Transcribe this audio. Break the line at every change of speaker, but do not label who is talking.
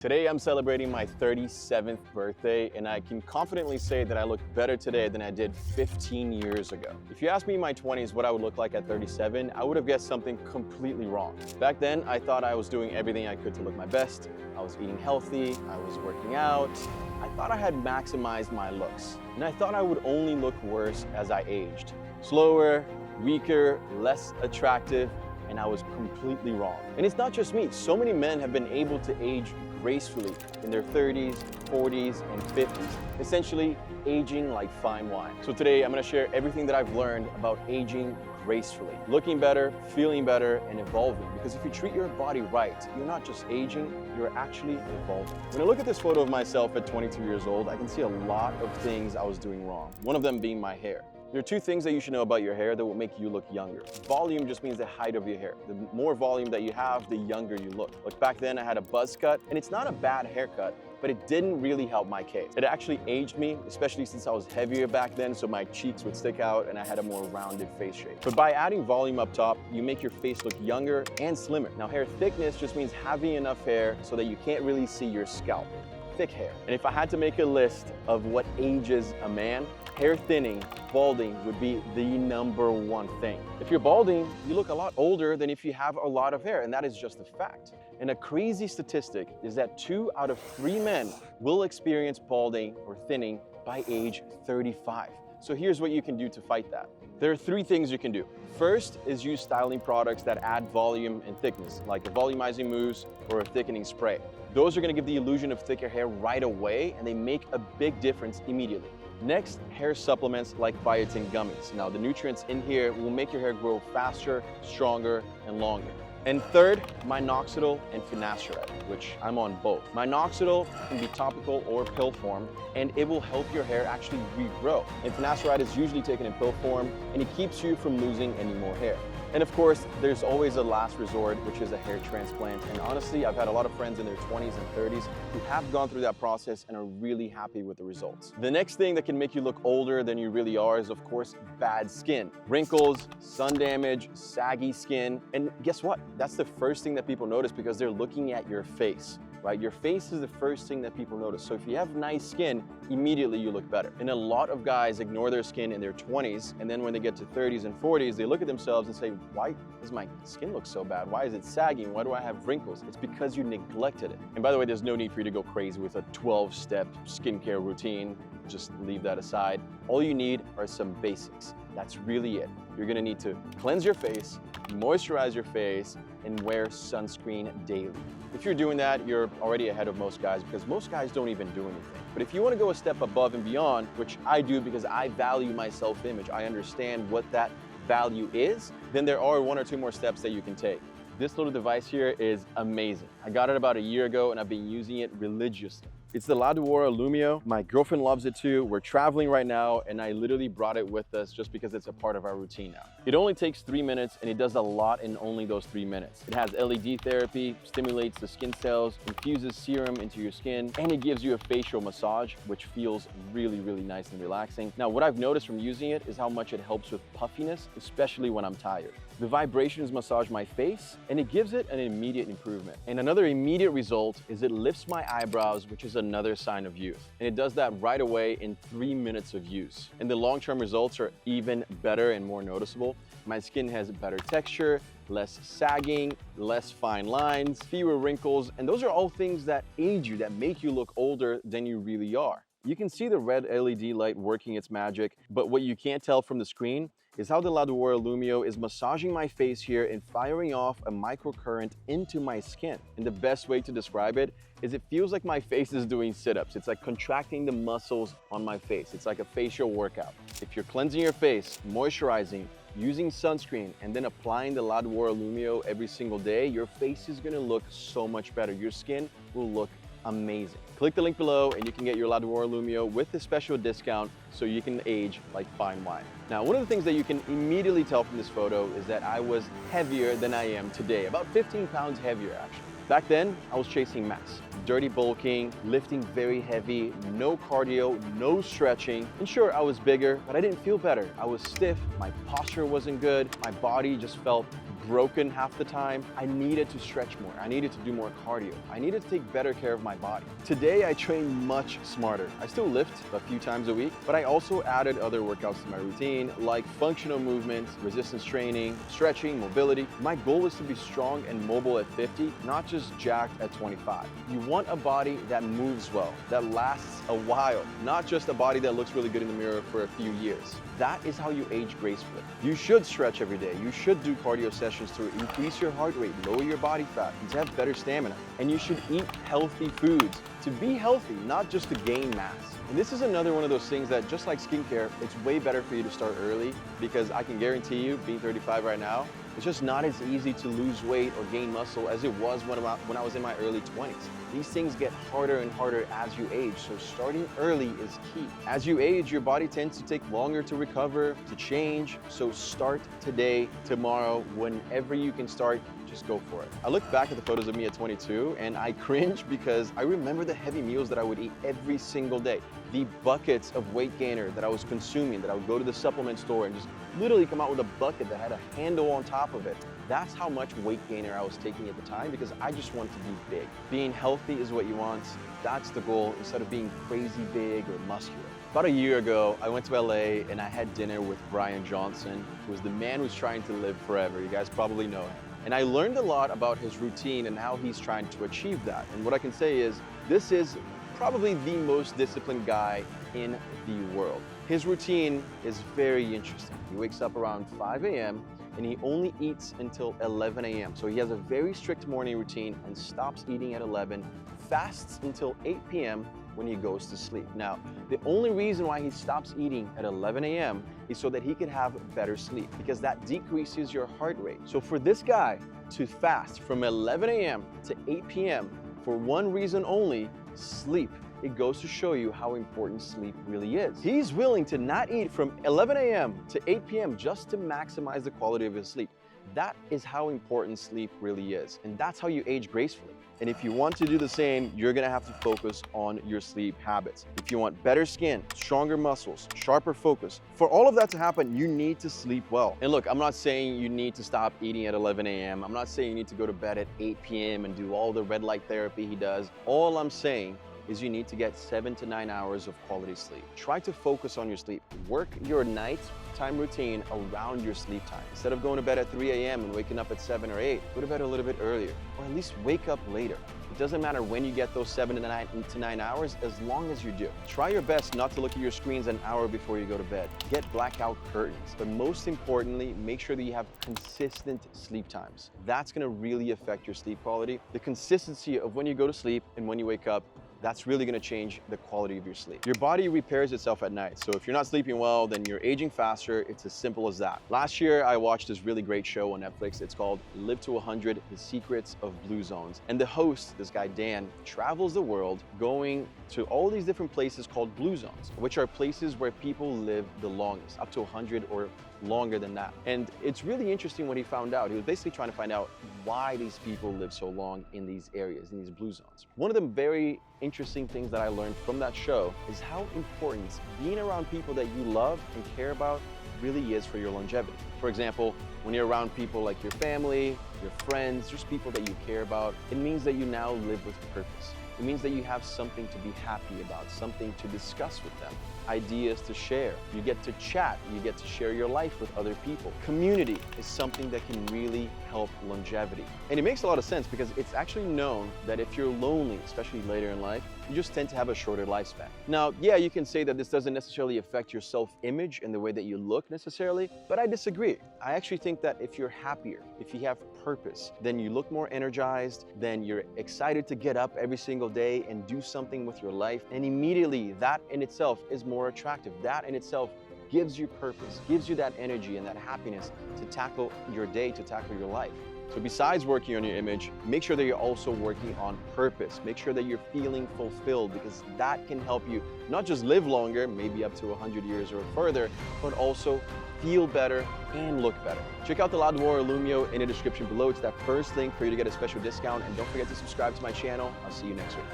Today I'm celebrating my 37th birthday, and I can confidently say that I look better today than I did 15 years ago. If you asked me in my 20s what I would look like at 37, I would have guessed something completely wrong. Back then, I thought I was doing everything I could to look my best. I was eating healthy, I was working out. I thought I had maximized my looks, and I thought I would only look worse as I aged. Slower, weaker, less attractive, and I was completely wrong. And it's not just me. So many men have been able to age gracefully in their 30s, 40s, and 50s, essentially aging like fine wine. So today I'm gonna share everything that I've learned about aging gracefully, looking better, feeling better, and evolving. Because if you treat your body right, you're not just aging, you're actually evolving. When I look at this photo of myself at 22 years old, I can see a lot of things I was doing wrong. One of them being my hair. There are two things that you should know about your hair that will make you look younger. Volume just means the height of your hair. The more volume that you have, the younger you look. Like back then I had a buzz cut, and it's not a bad haircut, but it didn't really help my case. It actually aged me, especially since I was heavier back then, so my cheeks would stick out and I had a more rounded face shape. But by adding volume up top, you make your face look younger and slimmer. Now, hair thickness just means having enough hair so that you can't really see your scalp. Thick hair. And if I had to make a list of what ages a man, hair thinning, balding would be the number one thing. If you're balding, you look a lot older than if you have a lot of hair, and that is just a fact. And a crazy statistic is that 2 out of 3 men will experience balding or thinning by age 35. So here's what you can do to fight that. There are 3 things you can do. First is use styling products that add volume and thickness, like a volumizing mousse or a thickening spray. Those are gonna give the illusion of thicker hair right away, and they make a big difference immediately. Next, hair supplements like biotin gummies. Now, the nutrients in here will make your hair grow faster, stronger, and longer. And third, minoxidil and finasteride, which I'm on both. Minoxidil can be topical or pill form, and it will help your hair actually regrow. And finasteride is usually taken in pill form, and it keeps you from losing any more hair. And of course, there's always a last resort, which is a hair transplant. And honestly, I've had a lot of friends in their 20s and 30s who have gone through that process and are really happy with the results. The next thing that can make you look older than you really are is, of course, bad skin. Wrinkles, sun damage, saggy skin. And guess what? That's the first thing that people notice because they're looking at your face. Right? Your face is the first thing that people notice. So if you have nice skin, immediately you look better. And a lot of guys ignore their skin in their 20s, and then when they get to 30s and 40s, they look at themselves and say, why does my skin look so bad? Why is it sagging? Why do I have wrinkles? It's because you neglected it. And by the way, there's no need for you to go crazy with a 12-step skincare routine. Just leave that aside. All you need are some basics. That's really it. You're gonna need to cleanse your face, moisturize your face, and wear sunscreen daily. If you're doing that, you're already ahead of most guys because most guys don't even do anything. But if you want to go a step above and beyond, which I do because I value my self-image, I understand what that value is, then there are 1 or 2 more steps that you can take. This little device here is amazing. I got it about a year ago and I've been using it religiously. It's the Ladewara Lumio. My girlfriend loves it too. We're traveling right now and I literally brought it with us just because it's a part of our routine now. It only takes 3 minutes and it does a lot in only those 3 minutes. It has LED therapy, stimulates the skin cells, infuses serum into your skin, and it gives you a facial massage, which feels really, really nice and relaxing. Now, what I've noticed from using it is how much it helps with puffiness, especially when I'm tired. The vibrations massage my face and it gives it an immediate improvement. And another immediate result is it lifts my eyebrows, which is another sign of youth. And it does that right away in 3 minutes of use. And the long-term results are even better and more noticeable. My skin has better texture, less sagging, less fine lines, fewer wrinkles, and those are all things that age you, that make you look older than you really are. You can see the red LED light working its magic, but what you can't tell from the screen is how the Ladewara Lumio is massaging my face here and firing off a microcurrent into my skin. And the best way to describe it is it feels like my face is doing sit-ups. It's like contracting the muscles on my face. It's like a facial workout. If you're cleansing your face, moisturizing, using sunscreen, and then applying the Ladewara Lumio every single day, your face is gonna look so much better. Your skin will look amazing. Click the link below and you can get your Ladewara Lumio with a special discount so you can age like fine wine. Now, one of the things that you can immediately tell from this photo is that I was heavier than I am today, about 15 pounds heavier actually. Back then, I was chasing mass, dirty bulking, lifting very heavy, no cardio, no stretching. And sure, I was bigger, but I didn't feel better. I was stiff, my posture wasn't good, my body just felt broken half the time. I needed to stretch more. I needed to do more cardio. I needed to take better care of my body. Today, I train much smarter. I still lift a few times a week, but I also added other workouts to my routine, like functional movements, resistance training, stretching, mobility. My goal is to be strong and mobile at 50, not just jacked at 25. You want a body that moves well, that lasts a while, not just a body that looks really good in the mirror for a few years. That is how you age gracefully. You should stretch every day. You should do cardio sessions to increase your heart rate, lower your body fat, and to have better stamina. And you should eat healthy foods to be healthy, not just to gain mass. And this is another one of those things that, just like skincare, it's way better for you to start early, because I can guarantee you, being 35 right now, it's just not as easy to lose weight or gain muscle as it was when I was in my early 20s. These things get harder and harder as you age, so starting early is key. As you age, your body tends to take longer to recover, to change, so start today, tomorrow, whenever you can start. Just go for it. I look back at the photos of me at 22 and I cringe because I remember the heavy meals that I would eat every single day. The buckets of weight gainer that I was consuming, that I would go to the supplement store and just literally come out with a bucket that had a handle on top of it. That's how much weight gainer I was taking at the time, because I just wanted to be big. Being healthy is what you want. That's the goal, instead of being crazy big or muscular. About a year ago, I went to LA and I had dinner with Brian Johnson, who is the man who's trying to live forever. You guys probably know him. And I learned a lot about his routine and how he's trying to achieve that. And what I can say is, this is probably the most disciplined guy in the world. His routine is very interesting. He wakes up around 5 a.m. and he only eats until 11 a.m. So he has a very strict morning routine and stops eating at 11, fasts until 8 p.m. when he goes to sleep. Now, the only reason why he stops eating at 11 a.m. is so that he can have better sleep, because that decreases your heart rate. So for this guy to fast from 11 a.m. to 8 p.m. for one reason only, sleep, it goes to show you how important sleep really is. He's willing to not eat from 11 a.m. to 8 p.m. just to maximize the quality of his sleep. That is how important sleep really is, and that's how you age gracefully. And if you want to do the same, you're gonna have to focus on your sleep habits. If you want better skin, stronger muscles, sharper focus, for all of that to happen, you need to sleep well. And look, I'm not saying you need to stop eating at 11 a.m. I'm not saying you need to go to bed at 8 p.m. and do all the red light therapy he does. All I'm saying is you need to get 7 to 9 hours of quality sleep. Try to focus on your sleep. Work your nighttime routine around your sleep time. Instead of going to bed at 3 a.m. and waking up at 7 or 8, go to bed a little bit earlier, or at least wake up later. It doesn't matter when you get those 7 to 9 hours, as long as you do. Try your best not to look at your screens an hour before you go to bed. Get blackout curtains. But most importantly, make sure that you have consistent sleep times. That's gonna really affect your sleep quality. The consistency of when you go to sleep and when you wake up, that's really gonna change the quality of your sleep. Your body repairs itself at night, so if you're not sleeping well, then you're aging faster. It's as simple as that. Last year, I watched this really great show on Netflix. It's called Live to 100, The Secrets of Blue Zones. And the host, this guy Dan, travels the world going to all these different places called blue zones, which are places where people live the longest, up to 100 or longer than that. And it's really interesting what he found out. He was basically trying to find out why these people live so long in these areas, in these blue zones. One of the very interesting things that I learned from that show is how important being around people that you love and care about really is for your longevity. For example, when you're around people like your family, your friends, just people that you care about, it means that you now live with purpose. It means that you have something to be happy about, something to discuss with them, ideas to share. You get to chat, you get to share your life with other people. Community is something that can really help longevity. And it makes a lot of sense, because it's actually known that if you're lonely, especially later in life, you just tend to have a shorter lifespan. Now, yeah, you can say that this doesn't necessarily affect your self-image and the way that you look necessarily, but I disagree. I actually think that if you're happier, if you have purpose, then you look more energized, then you're excited to get up every single day and do something with your life, and immediately that in itself is more attractive. That in itself gives you purpose, gives you that energy and that happiness to tackle your day, to tackle your life. So besides working on your image, make sure that you're also working on purpose. Make sure that you're feeling fulfilled, because that can help you not just live longer, maybe up to 100 years or further, but also feel better and look better. Check out the Lawnmower Lumio in the description below. It's that first link for you to get a special discount. And don't forget to subscribe to my channel. I'll see you next week.